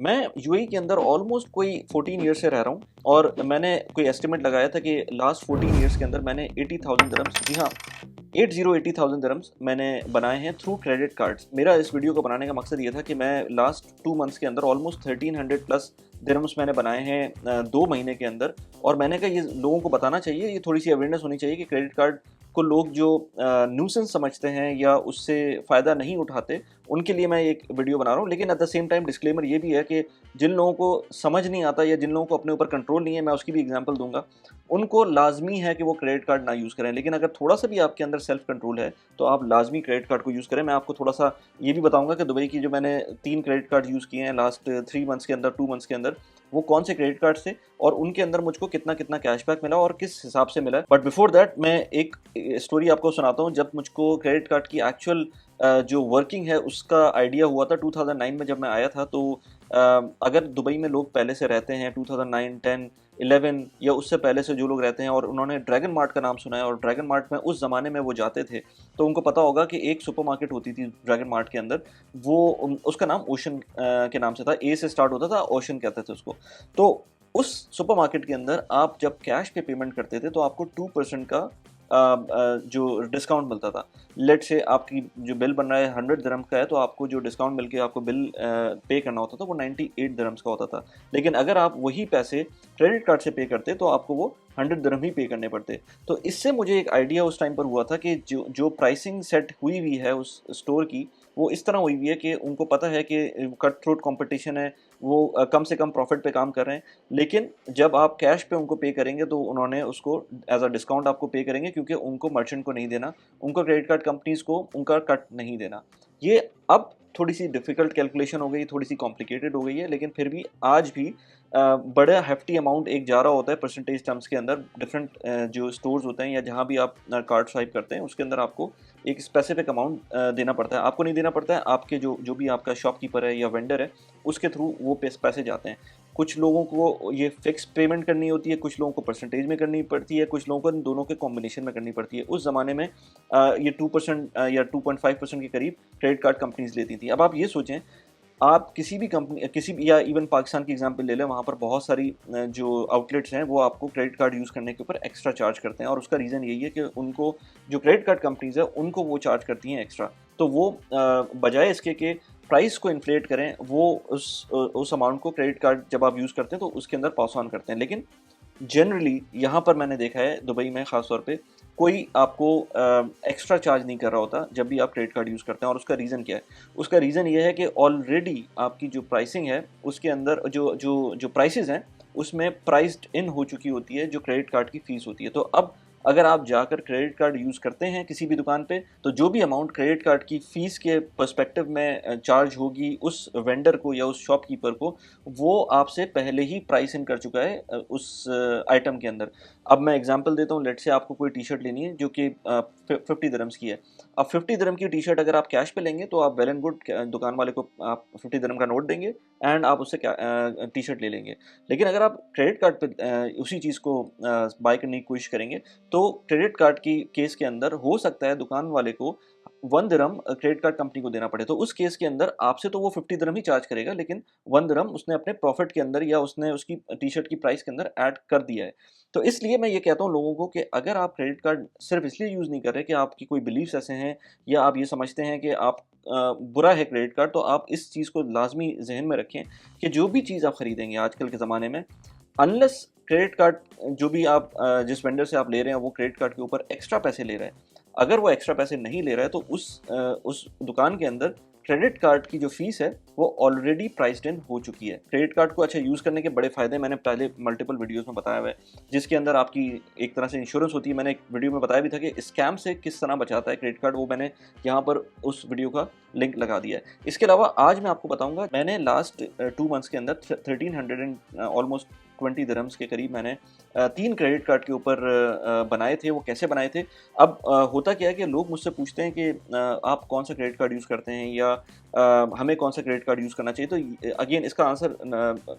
मैं यूएई के अंदर ऑलमोस्ट कोई 14 ईयर्स से रह रहा हूँ और मैंने कोई एस्टिमेट लगाया था कि लास्ट 14 ईयर्स के अंदर मैंने 80,000 दिरहम्स, जी हाँ, 80,000 दिरहम्स मैंने बनाए हैं थ्रू क्रेडिट कार्ड्स। मेरा इस वीडियो को बनाने का मकसद ये था कि मैं लास्ट 2 मंथ्स के अंदर ऑलमोस्ट 1300 प्लस दिरहम्स मैंने बनाए हैं 2 महीने के अंदर। और मैंने कहा ये लोगों को बताना चाहिए, ये थोड़ी सी अवेयरनेस होनी चाहिए कि क्रेडिट कार्ड को लोग जो न्यूसेंस समझते हैं या उससे फ़ायदा नहीं उठाते, उनके लिए मैं एक वीडियो बना रहा हूँ। लेकिन at the same time disclaimer ये भी है कि जिन लोगों को समझ नहीं आता या जिन लोगों को अपने ऊपर कंट्रोल नहीं है, मैं उसकी भी एग्जांपल दूंगा। उनको लाजमी है कि वो क्रेडिट कार्ड ना यूज़ करें, लेकिन अगर थोड़ा सा भी आपके अंदर सेल्फ कंट्रोल है तो आप लाजमी क्रेडिट कार्ड को यूज़ करें। मैं आपको थोड़ा सा ये भी बताऊंगा कि दुबई की जो मैंने 3 क्रेडिट कार्ड यूज़ किए हैं लास्ट 3 मंथ्स के अंदर, 2 मंथ्स के अंदर, वो कौन से क्रेडिट कार्ड थे और उनके अंदर मुझको कितना कितना कैशबैक मिला और किस हिसाब से मिला। बट बिफोर दैट मैं एक स्टोरी आपको सुनाता हूँ। जब मुझको क्रेडिट कार्ड की एक्चुअल जो वर्किंग है उसका आइडिया हुआ था 2009 में जब मैं आया था, तो अगर दुबई में लोग पहले से रहते हैं 2009, 10, 11 या उससे पहले से जो लोग रहते हैं और उन्होंने ड्रैगन मार्ट का नाम सुना है और ड्रैगन मार्ट में उस ज़माने में वो जाते थे, तो उनको पता होगा कि एक सुपरमार्केट होती थी ड्रैगन मार्ट के अंदर। वो उसका नाम ओशन के नाम से था, ए से स्टार्ट होता था, ओशन कहते थे उसको। तो उस सुपरमार्केट के अंदर आप जब कैश पे पेमेंट करते थे तो आपको 2% का जो डिस्काउंट मिलता था। लेट से आपकी जो बिल बन रहा है 100 दिरहम का है, तो आपको जो डिस्काउंट मिल के आपको बिल पे करना होता था वो 98 दिरहम्स का होता था। लेकिन अगर आप वही पैसे क्रेडिट कार्ड से पे करते तो आपको वो 100 दिरहम ही पे करने पड़ते। तो इससे मुझे एक आइडिया उस टाइम पर हुआ था कि जो जो प्राइसिंग सेट हुई हुई है उस स्टोर की, वो इस तरह हुई हुई है कि उनको पता है कि कट थ्रोट कंपटीशन है, वो कम से कम प्रॉफिट पे काम कर रहे हैं। लेकिन जब आप कैश पे उनको पे करेंगे तो उन्होंने उसको एज अ डिस्काउंट आपको पे करेंगे, क्योंकि उनको मर्चेंट को नहीं देना, उनको क्रेडिट कार्ड कंपनीज को उनका कट नहीं देना। ये अब थोड़ी सी डिफिकल्ट कैलकुलेशन हो गई, थोड़ी सी कॉम्प्लिकेटेड हो गई है, लेकिन फिर भी आज भी बड़ा हेफ्टी अमाउंट एक जा रहा होता है परसेंटेज टर्म्स के अंदर। डिफरेंट जो स्टोर्स होते हैं या जहाँ भी आप कार्ड स्वाइप करते हैं उसके अंदर आपको एक स्पेसिफिक अमाउंट देना पड़ता है। आपको नहीं देना पड़ता है, आपके जो जो भी आपका शॉपकीपर है या वेंडर है उसके थ्रू वो पैसे जाते हैं। कुछ लोगों को ये फिक्स पेमेंट करनी होती है, कुछ लोगों को परसेंटेज में करनी पड़ती है, कुछ लोगों को इन दोनों के कॉम्बिनेशन में करनी पड़ती है। उस ज़माने में ये 2% या 2.5% के करीब क्रेडिट कार्ड कंपनीज लेती थी। अब आप ये सोचें, आप किसी भी कंपनी, किसी भी, या इवन पाकिस्तान की एग्जांपल ले लें, वहाँ पर बहुत सारी जो आउटलेट्स हैं वो आपको क्रेडिट कार्ड यूज़ करने के ऊपर एक्स्ट्रा चार्ज करते हैं। और उसका रीज़न यही है कि उनको जो क्रेडिट कार्ड कंपनीज है उनको वो चार्ज करती हैं एक्स्ट्रा। तो वो बजाय इसके कि प्राइस को इन्फ्लेट करें, वो उस अमाउंट को क्रेडिट कार्ड जब आप यूज़ करते हैं तो उसके अंदर पास ऑन करते हैं। लेकिन जनरली यहाँ पर मैंने देखा है दुबई में ख़ास तौर पे, कोई आपको एक्स्ट्रा चार्ज नहीं कर रहा होता जब भी आप क्रेडिट कार्ड यूज़ करते हैं। और उसका रीज़न क्या है? उसका रीज़न ये है कि ऑलरेडी आपकी जो प्राइसिंग है उसके अंदर जो जो जो प्राइसेस हैं उसमें प्राइस्ड इन हो चुकी होती है जो क्रेडिट कार्ड की फ़ीस होती है। तो अब अगर आप जाकर क्रेडिट कार्ड यूज़ करते हैं किसी भी दुकान पे, तो जो भी अमाउंट क्रेडिट कार्ड की फ़ीस के पर्सपेक्टिव में चार्ज होगी उस वेंडर को या उस शॉपकीपर को, वो आपसे पहले ही प्राइस इन कर चुका है उस आइटम के अंदर। अब मैं एग्जांपल देता हूँ, लेट्स से आपको कोई टी-शर्ट लेनी है जो कि 50 दिरहम्स की है। अब 50 दिरहम की टी-शर्ट अगर आप कैश पे लेंगे तो आप वेल एंड गुड, दुकान वाले को आप 50 दिरहम का नोट देंगे एंड आप उससे टी-शर्ट ले लेंगे। लेकिन अगर आप क्रेडिट कार्ड पे उसी चीज़ को बाय करने की कोशिश करेंगे, तो क्रेडिट कार्ड की केस के अंदर हो सकता है दुकान वाले को 1 दिरहम क्रेडिट कार्ड कंपनी को देना पड़े। तो उस केस के अंदर आपसे तो वो 50 दिरहम ही चार्ज करेगा, लेकिन 1 दिरहम उसने अपने प्रॉफिट के अंदर या उसने उसकी टी-शर्ट की प्राइस के अंदर ऐड कर दिया है। तो इसलिए मैं ये कहता हूँ लोगों को कि अगर आप क्रेडिट कार्ड सिर्फ इसलिए यूज़ नहीं कर रहे कि आपकी कोई बिलीफ्स ऐसे हैं या आप ये समझते हैं कि आप बुरा है क्रेडिट कार्ड, तो आप इस चीज़ को लाज़मी ज़हन में रखें कि जो भी चीज़ आप खरीदेंगे आजकल के ज़माने में, अनलेस क्रेडिट कार्ड जो भी आप जिस वेंडर से आप ले रहे हैं वो क्रेडिट कार्ड के ऊपर एक्स्ट्रा पैसे ले रहा है, अगर वो एक्स्ट्रा पैसे नहीं ले रहा है तो उस दुकान के अंदर क्रेडिट कार्ड की जो फीस है वो ऑलरेडी प्राइस्ड इन हो चुकी है। क्रेडिट कार्ड को अच्छा यूज़ करने के बड़े फ़ायदे मैंने पहले मल्टीपल वीडियोस में बताया हुआ है, जिसके अंदर आपकी एक तरह से इंश्योरेंस होती है। मैंने एक वीडियो में बताया भी था कि स्कैम से किस तरह बचाता है क्रेडिट कार्ड, वो मैंने यहाँ पर उस वीडियो का लिंक लगा दिया है। इसके अलावा आज मैं आपको बताऊंगा, मैंने लास्ट 2 मंथ्स के अंदर 1300 एंड ऑलमोस्ट 20 दिरहम्स के करीब मैंने 3 क्रेडिट कार्ड के ऊपर बनाए थे। वो कैसे बनाए थे? अब होता क्या है कि लोग मुझसे पूछते हैं कि आप कौन सा क्रेडिट कार्ड यूज़ करते हैं, या हमें कौन सा क्रेडिट कार्ड यूज़ करना चाहिए। तो अगेन इसका answer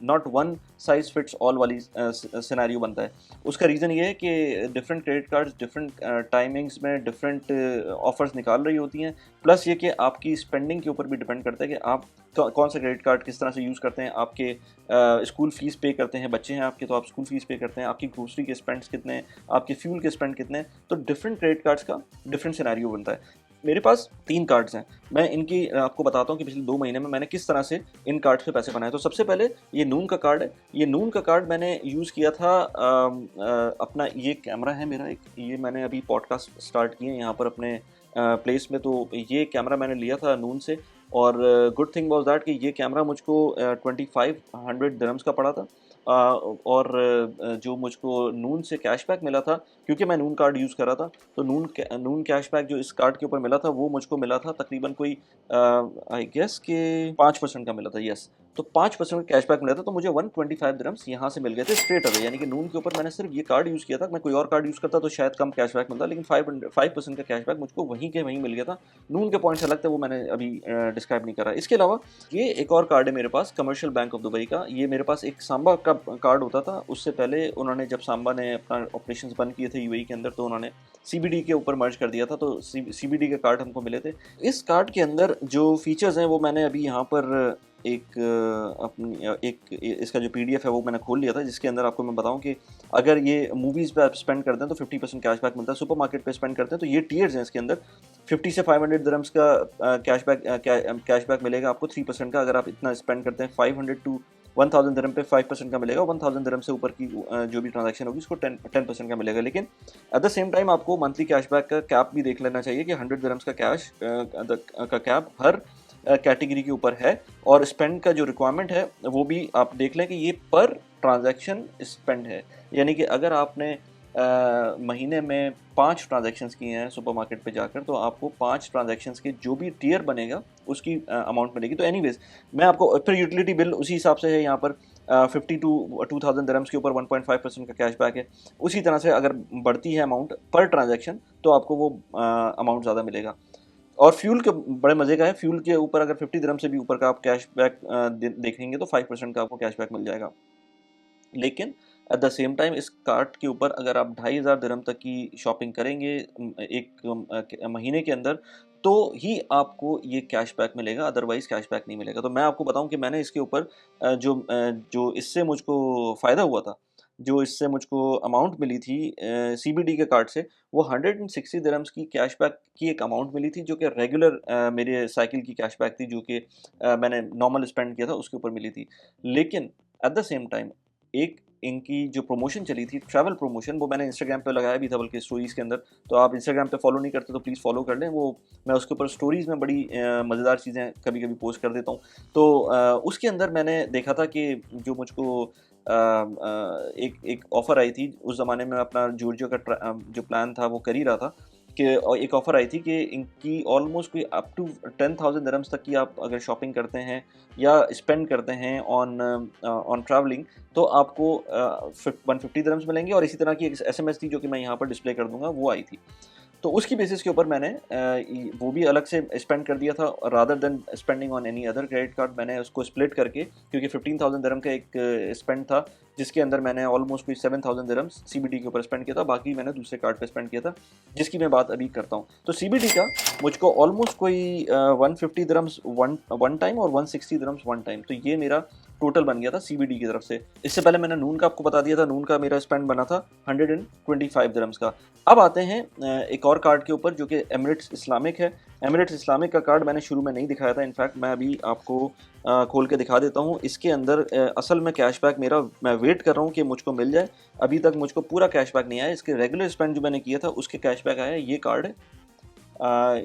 not one size fits all वाली सिनेरियो बनता है। उसका रीज़न ये है कि different credit cards different timings में डिफरेंट ऑफर्स निकाल रही होती हैं। प्लस ये कि आपकी स्पेंडिंग के ऊपर भी डिपेंड करता है कि आप कौन सा क्रेडिट कार्ड किस तरह से यूज़ करते हैं। आपके स्कूल फ़ीस पे करते हैं, बच्चे हैं आपके तो आप स्कूल फ़ीस पे करते हैं, आपकी ग्रोसरी के स्पेंड्स कितने हैं, आपके फ्यूल के स्पेंड कितने हैं। तो डिफरेंट क्रेडिट कार्ड्स का डिफरेंट सिनेरियो बनता है। मेरे पास 3 कार्ड्स हैं। मैं इनकी आपको बताता हूँ कि पिछले 2 महीने में मैंने किस तरह से इन कार्ड्स पे पैसे बनाए। तो सबसे पहले ये नून का कार्ड है। ये नून का कार्ड मैंने यूज़ किया था अपना ये कैमरा है मेरा एक, ये मैंने अभी पॉडकास्ट स्टार्ट किए हैं यहाँ पर अपने प्लेस में। तो ये कैमरा मैंने लिया था नून से और गुड थिंग वाज़ दैट कि ये कैमरा मुझको 2500 दिरहम्स का पड़ा था। और जो मुझको नून से कैशबैक मिला था, क्योंकि मैं नून कार्ड यूज़ कर रहा था, तो नून कैशबैक जो इस कार्ड के ऊपर मिला था वो मुझको मिला था तकरीबन कोई आई गेस कि 5% का मिला था। यस, तो 5% का कैशबैक मिला था, तो मुझे 125 दिरहम्स यहाँ से मिल गए थे स्ट्रेट अवे। यानी कि नून के ऊपर मैंने सिर्फ ये कार्ड यूज़ किया था। मैं कोई और कार्ड यूज़ करता तो शायद कम कैशबैक मिलता, लेकिन 5% का कैशबैक मुझको वहीं के वहीं मिल गया था। नून के पॉइंट्स अलग थे, वो मैंने अभी डिस्क्राइब नहीं करा। इसके अलावा ये एक और कार्ड है मेरे पास कमर्शियल बैंक ऑफ दुबई का। ये मेरे पास एक सांबा का कार्ड होता था। उससे पहले उन्होंने जब सांबा ने अपना ऑपरेशंस बंद किए थे यूएई के अंदर, तो उन्होंने सीबीडी के ऊपर मर्ज कर दिया था। तो सीबीडी के कार्ड हमको मिले थे। इस कार्ड के अंदर जो फीचर्स हैं वो मैंने अभी यहाँ पर एक अपनी एक इसका जो पीडीएफ है वो मैंने खोल लिया था, जिसके अंदर आपको मैं बताऊं कि अगर ये मूवीज़ पे आप स्पेंड करते हैं तो 50% कैशबैक मिलता है। सुपरमार्केट पे स्पेंड करते हैं तो ये टियर्स हैं, इसके अंदर 50 से 500 दिरहम्स का कैशबैक मिलेगा आपको 3% का। अगर आप इतना स्पेंड करते हैं 500 टू 1000 दिरहम पे 5% का मिलेगा। 1000 दिरहम से ऊपर की जो भी ट्रांजैक्शन होगी उसको 10% का मिलेगा। लेकिन एट द सेम टाइम आपको मंथली कैशबैक का कैप भी देख लेना चाहिए कि 100 दिरहम्स का कैश का कैप हर कैटेगरी के ऊपर है। और स्पेंड का जो रिक्वायरमेंट है वो भी आप देख लें कि ये पर ट्रांजैक्शन स्पेंड है। यानी कि अगर आपने महीने में 5 ट्रांजैक्शंस किए हैं सुपरमार्केट पे जाकर, तो आपको 5 ट्रांजैक्शंस के जो भी टियर बनेगा उसकी अमाउंट मिलेगी। तो एनीवेज मैं आपको फिर यूटिलिटी बिल उसी हिसाब से है यहाँ पर 50 टू 2000 दिरहम्स के ऊपर 1.5% का कैशबैक है। उसी तरह से अगर बढ़ती है अमाउंट पर ट्रांजैक्शन तो आपको वो अमाउंट ज़्यादा मिलेगा। और फ्यूल के बड़े मज़े का है, फ्यूल के ऊपर अगर 50 दिरहम से भी ऊपर का आप कैशबैक देखेंगे तो 5% का आपको कैशबैक मिल जाएगा। लेकिन एट द सेम टाइम इस कार्ट के ऊपर अगर आप 2500 दिरहम तक की शॉपिंग करेंगे एक महीने के अंदर, तो ही आपको ये कैशबैक मिलेगा, अदरवाइज़ कैशबैक नहीं मिलेगा। तो मैं आपको बताऊं कि मैंने इसके ऊपर जो इससे मुझको फ़ायदा हुआ था, जो इससे मुझको अमाउंट मिली थी सीबीडी के कार्ड से, वो 160 दिरहम्स की कैशबैक की एक अमाउंट मिली थी, जो कि रेगुलर मेरे साइकिल की कैशबैक थी, जो कि मैंने नॉर्मल स्पेंड किया था उसके ऊपर मिली थी। लेकिन एट द सेम टाइम एक इनकी जो प्रमोशन चली थी, ट्रैवल प्रमोशन, वो मैंने इंस्टाग्राम पे लगाया भी था बल्कि स्टोरीज़ के अंदर। तो आप इंस्टाग्राम पे फॉलो नहीं करते तो प्लीज़ फॉलो कर लें। वो मैं उसके ऊपर स्टोरीज़ में बड़ी मज़ेदार चीज़ें कभी-कभी पोस्ट कर देता हूँ। तो उसके अंदर मैंने देखा था कि जो मुझको एक ऑफ़र आई थी। उस ज़माने में अपना जॉर्जिया का जो प्लान था वो कर ही रहा था कि और एक ऑफ़र आई थी कि इनकी ऑलमोस्ट कोई अप टू 10,000 दिरहम्स तक की आप अगर शॉपिंग करते हैं या स्पेंड करते हैं ऑन ट्रैवलिंग, तो आपको 150 दिरहम्स मिलेंगे। और इसी तरह की एक एसएमएस थी जो कि मैं यहाँ पर डिस्प्ले कर दूँगा, वो आई थी। तो उसकी बेसिस के ऊपर मैंने वो भी अलग से स्पेंड कर दिया था, rather than spending on any other credit card. मैंने उसको स्प्लिट करके, क्योंकि 15,000 दिरहम का एक स्पेंड था जिसके अंदर मैंने ऑलमोस्ट कोई 7,000 दिरहम्स सीबीडी के ऊपर स्पेंड किया था, बाकी मैंने दूसरे कार्ड पे स्पेंड किया था, जिसकी मैं बात अभी करता हूँ। तो सीबीडी का मुझको ऑलमोस्ट कोई 150 दिरहम्स वन टाइम और 160 दिरहम्स वन टाइम, तो ये मेरा टोटल बन गया था सीबीडी की तरफ से। इससे पहले मैंने नून का आपको बता दिया था, नून का मेरा स्पेंड बना था 125 दिरहम्स का। अब आते हैं एक और कार्ड के ऊपर जो कि एमिरेट्स इस्लामिक है। एमिरेट्स इस्लामिक का कार्ड मैंने शुरू में नहीं दिखाया था, इनफैक्ट मैं अभी आपको खोल के दिखा देता हूँ। इसके अंदर असल में कैशबैक मेरा, मैं वेट कर रहा हूँ कि मुझको मिल जाए। अभी तक मुझको पूरा कैशबैक नहीं आया। इसके रेगुलर स्पेंड जो मैंने किया था उसके कैशबैक आया। ये कार्ड है,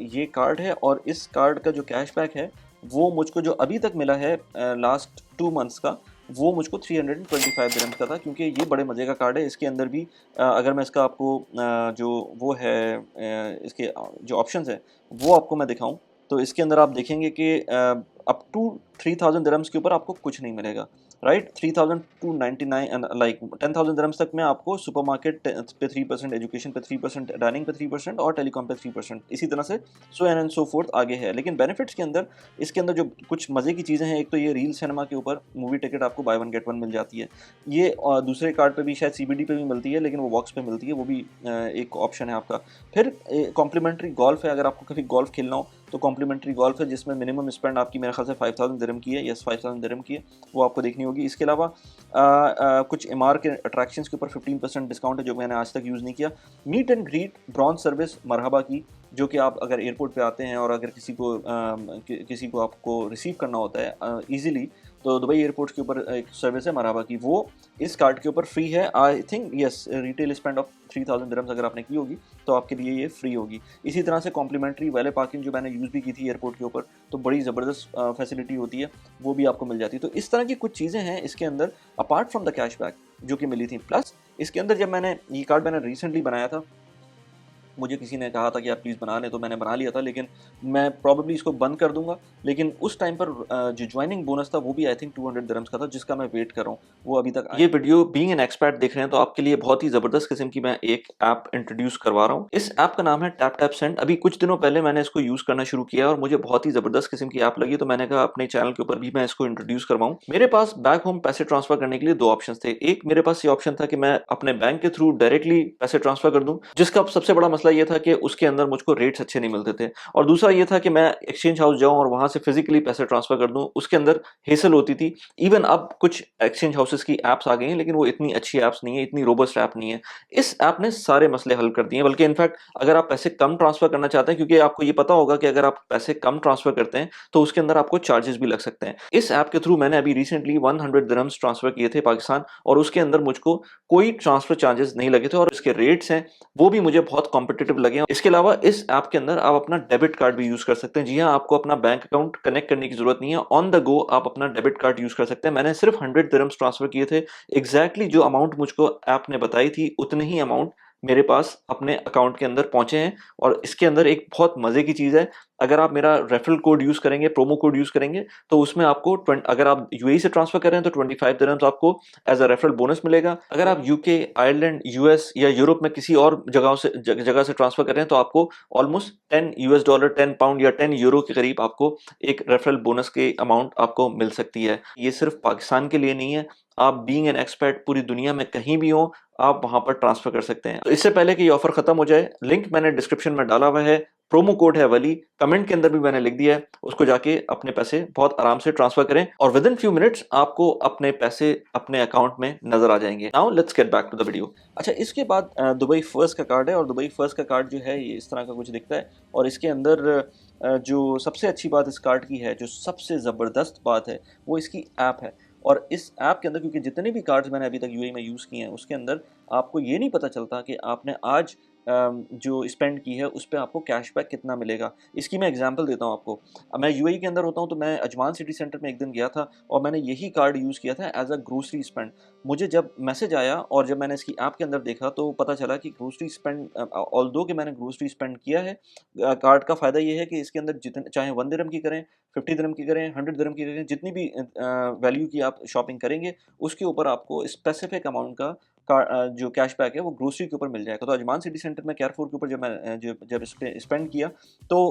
ये कार्ड है, और इस कार्ड का जो कैशबैक है वो मुझको जो अभी तक मिला है लास्ट 2 मंथ्स का, वो मुझको 325 दिरहम्स का था। क्योंकि ये बड़े मज़े का कार्ड है। इसके अंदर भी अगर मैं इसका आपको जो वो है इसके जो ऑप्शंस हैं वो आपको मैं दिखाऊं, तो इसके अंदर आप देखेंगे कि अप टू 3000 दिरहम्स के ऊपर आपको कुछ नहीं मिलेगा, राइट। 3000 टू 99 लाइक 10,000 दिरहम्स तक में आपको सुपरमार्केट पे 3%, एजुकेशन पे 3%, डाइनिंग पे 3% और टेलीकॉम पे 3%, इसी तरह से सो एंड सो फोर्थ आगे है। लेकिन बेनिफिट्स के अंदर, इसके अंदर जो कुछ मज़े की चीज़ें हैं, एक तो ये रील सिनेमा के ऊपर मूवी टिकट आपको बाय वन गेट वन मिल जाती है। ये दूसरे कार्ड पे भी शायद CBD पे भी मिलती है, लेकिन वो बॉक्स पे मिलती है, वो भी एक ऑप्शन है आपका। फिर कॉम्प्लीमेंट्री गोल्फ है, अगर आपको कभी गोल्फ खेलना हो तो कॉम्प्लीमेंट्री गोल्फ है, जिसमें मिनिमम स्पेंड आपकी मेरे ख्याल से 5000 दिरहम की है, यस 5000 दिरहम की है, वो आपको देखनी होगी। इसके अलावा कुछ MR के अट्रैक्शंस के ऊपर 15% डिस्काउंट है, जो मैंने आज तक यूज़ नहीं किया। Meet and greet bronze service Marhaba की, जो कि आप अगर एयरपोर्ट पे आते हैं और अगर किसी को आपको रिसीव करना होता है ईजिली, तो दुबई एयरपोर्ट के ऊपर एक सर्विस है मरहबा की, वो इस कार्ड के ऊपर फ्री है। I think yes, retail spend of 3000 dirhams अगर आपने की होगी तो आपके लिए ये फ्री होगी। इसी तरह से कॉम्प्लीमेंट्री वैले पार्किंग जो मैंने यूज़ भी की थी एयरपोर्ट के ऊपर, तो बड़ी ज़बरदस्त फैसिलिटी होती है, वो भी आपको मिल जाती है। तो इस तरह की कुछ चीज़ें हैं इसके अंदर अपार्ट फ्रॉम द कैशबैक जो कि मिली थी। प्लस इसके अंदर जब मैंने ये कार्ड मैंने रिसेंटली बनाया था, मुझे किसी ने कहा था कि आप प्लीज़ बना लें, तो मैंने बना लिया था, लेकिन मैं प्रॉबेबली इसको बंद कर दूंगा। लेकिन उस टाइम पर जो ज्वाइनिंग बोनस था वो भी आई थिंक 200 दिरहम्स का था, जिसका मैं वेट कर रहा हूँ, वो अभी तक। ये वीडियो बीइंग एन एक्सपर्ट देख रहे हैं तो आपके लिए बहुत ही ज़बरदस्त किस्म की मैं एक ऐप इंट्रोड्यूस करवा रहा हूँ। इस ऐप का नाम है टैप टैप सेंड। अभी कुछ दिनों पहले मैंने इसको यूज़ करना शुरू किया और मुझे बहुत ही ज़बरदस्त किस्म की ऐप लगी, तो मैंने कहा अपने चैनल के ऊपर भी मैं इसको इंट्रोड्यूस करवाऊँ। मेरे पास बैक होम पैसे ट्रांसफर करने के लिए दो ऑप्शन थे। एक मेरे पास ये ऑप्शन था कि मैं अपने बैंक के थ्रू डायरेक्टली पैसे ट्रांसफर कर दूँ, जिसका सबसे बड़ा मसला ये था कि उसके अंदर मुझको रेट्स अच्छे नहीं मिलते थे। और दूसरा ये था कि मैं एक्सचेंज हाउस जाऊं और वहां से फिजिकली पैसे ट्रांसफर कर दूं, उसके अंदर हेसल होती थी। इवन अब कुछ एक्सचेंज हाउसेस की ऐप्स आ गई हैं, लेकिन वो इतनी अच्छी ऐप्स नहीं है, इतनी रोबस्ट ऐप नहीं है। इस ऐप ने सारे मसले हल कर दिए, बल्कि इनफैक्ट अगर आप पैसे कम ट्रांसफर करना चाहते हैं, क्योंकि आपको ये पता होगा कि अगर आप पैसे कम ट्रांसफर करते हैं तो उसके अंदर आपको चार्जेस भी लग सकते हैं। इस ऐप के थ्रू मैंने अभी रिसेंटली 100 दिरहम्स ट्रांसफर किए थे पाकिस्तान, और उसके अंदर मुझको कोई ट्रांसफर चार्जेस नहीं लगे थे, और इसके रेट्स हैं वो भी मुझे बहुत कॉम्पिटिटिव लगे। इसके अलावा इस ऐप के अंदर आप अपना डेबिट कार्ड भी यूज कर सकते हैं। जी हाँ, आपको अपना बैंक अकाउंट कनेक्ट करने की जरूरत नहीं है, ऑन द गो आप अपना डेबिट कार्ड यूज कर सकते हैं। मैंने सिर्फ 100 दिरहम्स ट्रांसफर किए थे। एग्जैक्टली जो अमाउंट मुझको ऐप ने बताई थी उतने ही अमाउंट मेरे पास अपने अकाउंट के अंदर पहुंचे हैं। और इसके अंदर एक बहुत मजे की चीज है, अगर आप मेरा रेफरल कोड यूज करेंगे, प्रोमो कोड यूज करेंगे, तो उसमें आपको अगर आप यूएई से ट्रांसफर कर रहे हैं तो 25 दिरहम्स आपको एज अ रेफरल बोनस मिलेगा। अगर आप यूके, आयरलैंड, यूएस या यूरोप में किसी और जगह से ट्रांसफर कर रहे हैं तो आपको ऑलमोस्ट $10, 10 पाउंड या 10 यूरो के करीब आपको एक रेफरल बोनस के अमाउंट आपको मिल सकती है। ये सिर्फ पाकिस्तान के लिए नहीं है, आप बीइंग एन एक्सपर्ट पूरी दुनिया में कहीं भी हो आप वहां पर ट्रांसफर कर सकते हैं। तो इससे पहले कि ये ऑफर खत्म हो जाए, लिंक मैंने डिस्क्रिप्शन में डाला हुआ है, प्रोमो कोड है वली, कमेंट के अंदर भी मैंने लिख दिया है, उसको जाके अपने पैसे बहुत आराम से ट्रांसफर करें और विद इन फ्यू मिनट्स आपको अपने पैसे अपने अकाउंट में नजर आ जाएंगे। Now let's get back to the video. अच्छा, इसके बाद दुबई फर्स्ट का कार्ड है, और दुबई फर्स्ट का कार्ड जो है ये इस तरह का कुछ दिखता है। और इसके अंदर जो सबसे अच्छी बात इस कार्ड की है, जो सबसे ज़बरदस्त बात है, वो इसकी ऐप है। और इस ऐप के अंदर, क्योंकि जितने भी कार्ड्स मैंने अभी तक यूएई में यूज़ किए हैं, उसके अंदर आपको ये नहीं पता चलता कि आपने आज जो स्पेंड की है उस पर आपको कैशबैक कितना मिलेगा। इसकी मैं एग्जांपल देता हूँ आपको। मैं यूएई के अंदर होता हूँ, तो मैं अजमान सिटी सेंटर में एक दिन गया था और मैंने यही कार्ड यूज़ किया था एज अ ग्रोसरी स्पेंड। मुझे जब मैसेज आया और जब मैंने इसकी ऐप के अंदर देखा तो पता चला कि ग्रोसरी स्पेंड, ऑल्दो कि मैंने ग्रोसरी स्पेंड किया है, कार्ड का फ़ायदा ये है कि इसके अंदर जितने चाहे 1 दिरहम की करें, 50 दिरहम की करें, 100 दिरहम की करें, जितनी भी वैल्यू की आप शॉपिंग करेंगे उसके ऊपर आपको स्पेसिफिक अमाउंट का जो कैशबैक है वो ग्रोसरी के ऊपर मिल जाएगा। तो अजमान सिटी सेंटर में केयरफोर के ऊपर जब इस पे स्पेंड किया तो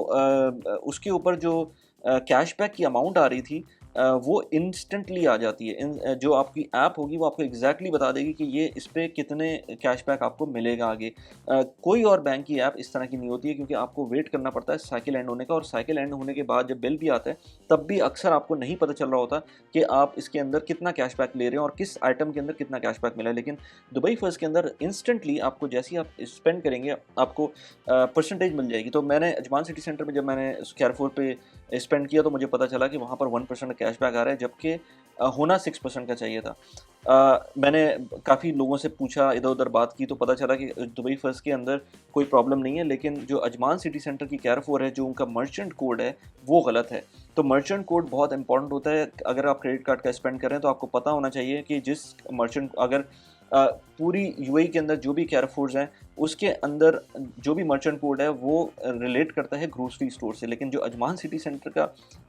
उसके ऊपर जो कैशबैक की अमाउंट आ रही थी वो इंस्टेंटली आ जाती है। जो आपकी ऐप होगी वो आपको एग्जैक्टली बता देगी कि ये इस पर कितने कैशबैक आपको मिलेगा आगे। कोई और बैंक की ऐप इस तरह की नहीं होती है, क्योंकि आपको वेट करना पड़ता है साइकिल एंड होने का, और साइकिल एंड होने के बाद जब बिल भी आता है तब भी अक्सर आपको नहीं पता चल रहा होता कि आप इसके अंदर कितना कैशबैक ले रहे हैं और किस आइटम के अंदर कितना कैशबैक मिला है। लेकिन दुबई फर्स्ट के अंदर इंस्टेंटली आपको जैसे ही आप स्पेंड करेंगे आपको परसेंटेज मिल जाएगी। तो मैंने अजमान सिटी सेंटर में जब मैंने केयरफोर पे स्पेंड किया तो मुझे पता चला कि वहाँ पर 1% कैशबैक आ रहा है, जबकि होना 6% का चाहिए था। मैंने काफ़ी लोगों से पूछा, इधर उधर बात की, तो पता चला कि दुबई फर्स्ट के अंदर कोई प्रॉब्लम नहीं है, लेकिन जो अजमान सिटी सेंटर की केयरफोर है, जो उनका मर्चेंट कोड है वो गलत है। तो मर्चेंट कोड बहुत इंपॉर्टेंट होता है। अगर आप क्रेडिट कार्ड का स्पेंड कर रहे हैं तो आपको पता होना चाहिए कि जिस मर्चेंट, अगर पूरी यूएई के अंदर जो भी कैरफोर्स हैं उसके अंदर जो भी मर्चेंट कोड है वो रिलेट करता है ग्रोसरी स्टोर से, लेकिन जो अजमान सिटी सेंटर का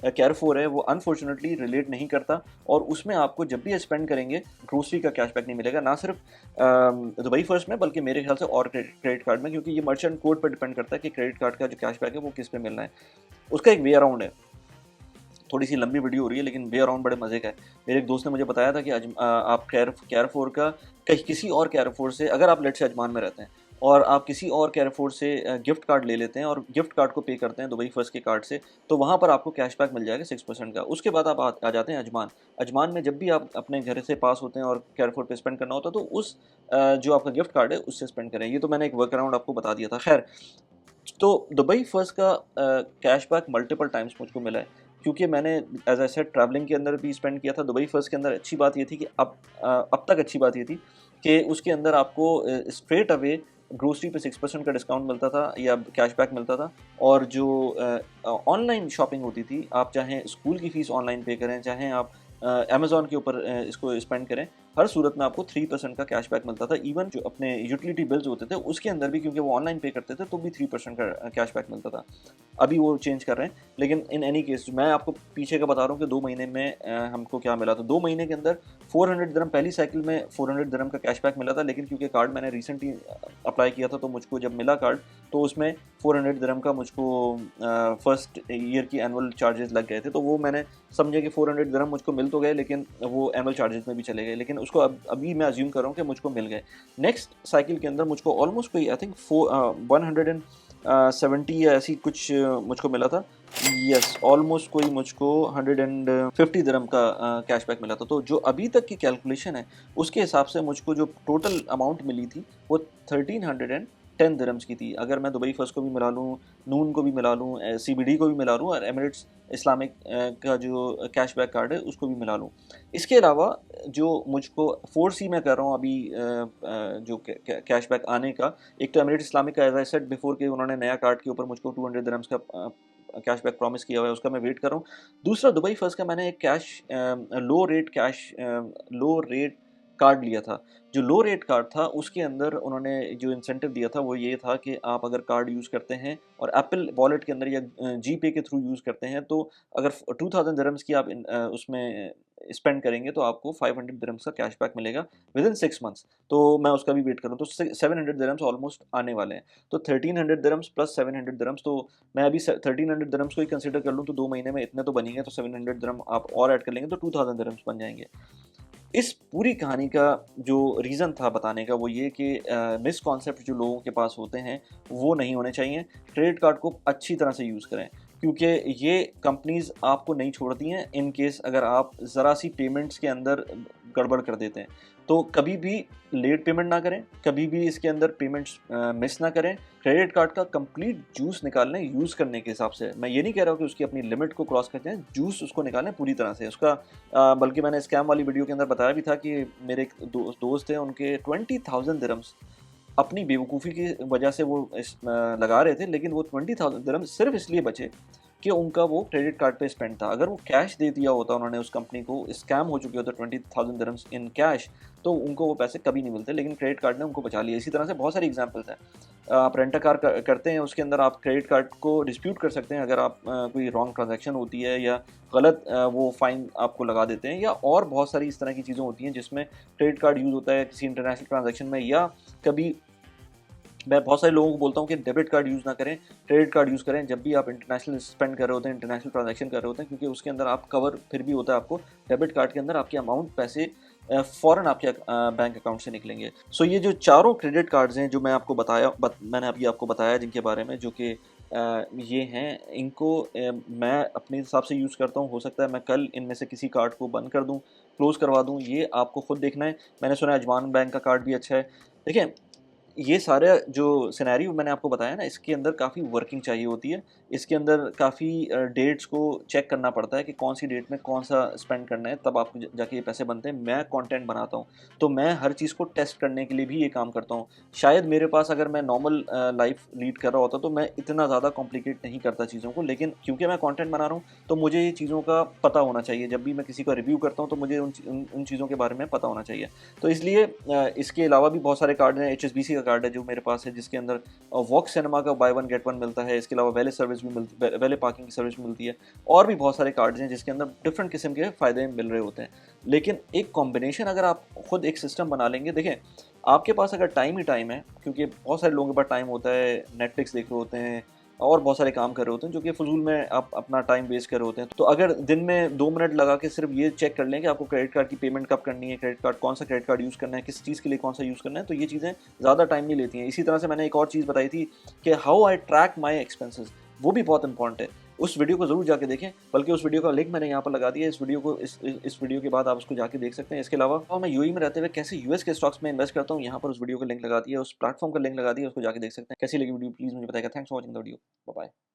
कैरफोर है वो अनफॉर्चुनेटली रिलेट नहीं करता, और उसमें आपको जब भी स्पेंड करेंगे ग्रोसरी का कैशबैक नहीं मिलेगा, ना सिर्फ दुबई फर्स्ट में बल्कि मेरे ख्याल से और क्रेडिट कार्ड में, क्योंकि ये मर्चेंट कोड पर डिपेंड करता है कि क्रेडिट कार्ड का जो कैशबैक है वो किस पे मिलना है। उसका एक वे अराउंड है, थोड़ी सी लंबी वीडियो हो रही है लेकिन वे अराउंड बड़े मजे का है। मेरे एक दोस्त ने मुझे बताया था कि आप कैरफोर का किसी और कैरफोर से, अगर आप लेट से अजमान में रहते हैं और आप किसी और कैरफोर से गिफ्ट कार्ड ले लेते हैं और गिफ्ट कार्ड को पे करते हैं दुबई फर्स्ट के कार्ड से, तो वहाँ पर आपको कैशबैक मिल जाएगा 6% का। उसके बाद आप आ जाते हैं अजमान। अजमान में जब भी आप अपने घर से पास होते हैं और कैरफोर पे स्पेंड करना होता है तो उस जो आपका गिफ्ट कार्ड है उससे स्पेंड करें। ये तो मैंने एक वर्क अराउंड आपको बता दिया था। खैर, तो दुबई फर्स्ट का कैशबैक मल्टीपल टाइम्स मुझको मिला है, क्योंकि मैंने एज आई सेड ट्रैवलिंग के अंदर भी स्पेंड किया था। दुबई फर्स्ट के अंदर अच्छी बात ये थी कि अब तक अच्छी बात ये थी कि उसके अंदर आपको स्ट्रेट अवे ग्रोसरी पे 6% का डिस्काउंट मिलता था या कैशबैक मिलता था, और जो ऑनलाइन शॉपिंग होती थी, आप चाहे स्कूल की फ़ीस ऑनलाइन पे करें, चाहे आप अमेज़ॉन के ऊपर इसको स्पेंड करें, हर सूरत में आपको 3% का कैशबैक मिलता था। इवन जो अपने यूटिलिटी बिल्स होते थे उसके अंदर भी, क्योंकि वो ऑनलाइन पे करते थे, तो भी 3% का कैशबैक मिलता था। अभी वो चेंज कर रहे हैं, लेकिन इन एनी केस मैं आपको पीछे का बता रहा हूँ कि 2 महीने में हमको क्या मिला। तो 2 महीने के अंदर 400 दिरहम, पहली साइकिल में 400 दिरहम का कैशबैक मिला था, लेकिन क्योंकि कार्ड मैंने रिसेंटली अप्लाई किया था तो मुझको जब मिला कार्ड तो उसमें 400 दिरहम का मुझको फर्स्ट ईयर की एनुअल चार्जेस लग गए थे। तो वो मैंने समझे कि 400 दिरहम मुझको मिल तो गए, लेकिन वो एनुअल चार्जेस में भी चले गए, लेकिन उसको अभी मैं अज्यूम कर रहा हूँ कि मुझको मिल गए। नेक्स्ट साइकिल के अंदर मुझको ऑलमोस्ट कोई आई थिंक 170 या ऐसी कुछ मुझको मिला था। यस, ऑलमोस्ट कोई मुझको 150 दिरहम का कैशबैक मिला था। तो जो अभी तक की कैलकुलेशन है उसके हिसाब से मुझको जो टोटल अमाउंट मिली थी वो 1310 दिरहम्स की थी। अगर मैं दुबई फर्स्ट को भी मिला लूँ, नून को भी मिला लूँ, CBD को भी मिला लूँ, और एमिरेट्स इस्लामिक का जो कैशबैक कार्ड है उसको भी मिला लूँ। इसके अलावा जो मुझको 4C में कर रहा हूँ अभी जो कैशबैक आने का, एक तो एमिरेट्स इस्लामिक का, एज आई सेड बिफोर के उन्होंने नया कार्ड के ऊपर मुझको 200 दिरहम्स का कैशबैक प्रॉमिस किया हुआ है, उसका मैं वेट कर रहा हूँ। दूसरा, दुबई फर्स्ट का मैंने एक लो रेट कार्ड लिया था। जो लो रेट कार्ड था उसके अंदर उन्होंने जो इंसेंटिव दिया था वो ये था कि आप अगर कार्ड यूज़ करते हैं और एप्पल वॉलेट के अंदर या जी पे के थ्रू यूज़ करते हैं, तो अगर 2000 दिरहम्स की आप उसमें स्पेंड करेंगे तो आपको 500 दिरहम्स का कैशबैक मिलेगा विद इन 6 मंथ्स। तो मैं उसका भी वेट करूँ, तो 700 दिरहम्स ऑलमोस्ट आने वाले हैं। तो 1300 दिरहम्स प्लस 700 दिरहम्स, तो मैं अभी 1300 दिरहम्स को ही कंसिडर कर लूँ तो 2 महीने में इतने तो बनेंगे, तो 700 दिरहम आप और ऐड कर लेंगे तो 2000 दिरहम्स बन जाएंगे। इस पूरी कहानी का जो रीज़न था बताने का वो ये कि मिसकॉन्सेप्ट जो लोगों के पास होते हैं वो नहीं होने चाहिए। क्रेडिट कार्ड को अच्छी तरह से यूज़ करें, क्योंकि ये कंपनीज़ आपको नहीं छोड़ती हैं इन केस अगर आप ज़रा सी पेमेंट्स के अंदर गड़बड़ कर देते हैं। तो कभी भी लेट पेमेंट ना करें, कभी भी इसके अंदर पेमेंट्स मिस ना करें। क्रेडिट कार्ड का कंप्लीट जूस निकाल लें यूज़ करने के हिसाब से। मैं ये नहीं कह रहा हूँ कि उसकी अपनी लिमिट को क्रॉस कर जाएं, जूस उसको निकालें पूरी तरह से उसका। बल्कि मैंने स्कैम वाली वीडियो के अंदर बताया भी था कि मेरे एक दोस्त हैं, उनके 20,000 दिरहम्स अपनी बेवकूफ़ी की वजह से वो लगा रहे थे, लेकिन वो 20,000 दिरहम्स सिर्फ इसलिए बचे कि उनका वो क्रेडिट कार्ड पे स्पेंड था। अगर वो कैश दे दिया होता उन्होंने उस कंपनी को, स्कैम हो चुके होते 20,000 दिरहम्स इन कैश, तो उनको वो पैसे कभी नहीं मिलते, लेकिन क्रेडिट कार्ड ने उनको बचा लिया। इसी तरह से बहुत सारी एग्जांपल्स हैं। आप रेंट अ कार करते हैं, उसके अंदर आप क्रेडिट कार्ड को डिस्प्यूट कर सकते हैं अगर आप कोई रॉन्ग ट्रांजैक्शन होती है या गलत वो फ़ाइन आपको लगा देते हैं, या और बहुत सारी इस तरह की चीज़ें होती हैं जिसमें क्रेडिट कार्ड यूज़ होता है किसी इंटरनेशनल ट्रांजैक्शन में। या कभी मैं बहुत सारे लोगों को बोलता हूँ कि डेबिट कार्ड यूज़ ना करें, क्रेडिट कार्ड यूज़ करें जब भी आप इंटरनेशनल स्पेंड कर रहे होते हैं, इंटरनेशनल ट्रांजैक्शन कर रहे होते हैं, क्योंकि उसके अंदर आप कवर फिर भी होता है आपको। डेबिट कार्ड के अंदर आपके अमाउंट पैसे फ़ौरन आपके बैंक अकाउंट से निकलेंगे। सो ये जो चारों क्रेडिट कार्ड्स हैं जो मैं आपको मैंने अभी आपको बताया जिनके बारे में, जो कि ये हैं, इनको मैं अपने हिसाब से यूज़ करता हूँ। हो सकता है मैं कल इनमें से किसी कार्ड को बंद कर दूँ, क्लोज़ करवा दूँ, ये आपको खुद देखना है। मैंने सुना है अजमान बैंक का कार्ड भी अच्छा है। देखिए, ये सारा जो सिनेरियो मैंने आपको बताया ना, इसके अंदर काफ़ी वर्किंग चाहिए होती है। इसके अंदर काफ़ी डेट्स को चेक करना पड़ता है कि कौन-सी डेट में कौन-सा स्पेंड करना है, तब आपको ज जाके ये पैसे बनते हैं। मैं कंटेंट बनाता हूँ, तो मैं हर चीज़ को टेस्ट करने के लिए भी ये काम करता हूँ। शायद मेरे पास अगर मैं नॉर्मल लाइफ़ लीड कर रहा होता, तो मैं इतना ज़्यादा कॉम्प्लिकेट नहीं करता चीज़ों को, लेकिन क्योंकि मैं कंटेंट बना रहा हूँ, तो मुझे ये चीज़ों का पता होना चाहिए। जब भी मैं किसी का रिव्यू करता हूँ, तो मुझे उन चीज़ों के बारे में पता होना चाहिए। तो इसलिए इसके अलावा भी बहुत सारे कार्ड हैं। एचएसबीसी का कार्ड है जो मेरे पास है, जिसके अंदर वॉक्स सिनेमा का बाय वन गेट वन मिलता है। इसके अलावा वैले सर्विस भी मिलती, वैले पार्किंग की सर्विस भी मिलती है, और भी बहुत सारे कार्ड्स हैं जिसके अंदर डिफरेंट किस्म के फ़ायदे मिल रहे होते हैं। लेकिन एक कॉम्बिनेशन अगर आप खुद एक सिस्टम बना लेंगे, देखें, आपके पास अगर टाइम ही टाइम है, क्योंकि बहुत सारे लोगों के पास टाइम होता है, नेटफ्लिक्स देख रहे होते हैं और बहुत सारे काम कर रहे होते हैं, जो कि फ़िज़ूल में आप अपना टाइम वेस्ट कर रहे होते हैं। तो अगर दिन में 2 मिनट लगा के सिर्फ ये चेक कर लें कि आपको क्रेडिट कार्ड की पेमेंट कब करनी है, क्रेडिट कार्ड कौन-सा क्रेडिट कार्ड यूज़ करना है, किस चीज़ के लिए कौन-सा यूज़ करना है, तो ये चीज़ें ज़्यादा टाइम नहीं लेती हैं। इसी तरह से मैंने एक और चीज़ बताई थी कि how I track my expenses, वो भी बहुत इंपॉर्टेंट है। उस वीडियो को ज़रूर जाके देखें, बल्कि उस वीडियो का लिंक मैंने यहाँ पर लगा दिया है। इस वीडियो को इस वीडियो के बाद आप उसको जाके देख सकते हैं। इसके अलावा और मैं यूएई में रहते हुए कैसे यूएस के स्टॉक्स में इन्वेस्ट करता हूँ, यहाँ पर उस वीडियो का लिंक लगा दिया है, उस प्लेटफ़ॉर्म का लिंक लगा दिया है, उसको जाके देख सकते हैं। कैसी लगी वीडियो प्लीज़ मुझे बताइएगा। Thanks for watching the video. Bye bye.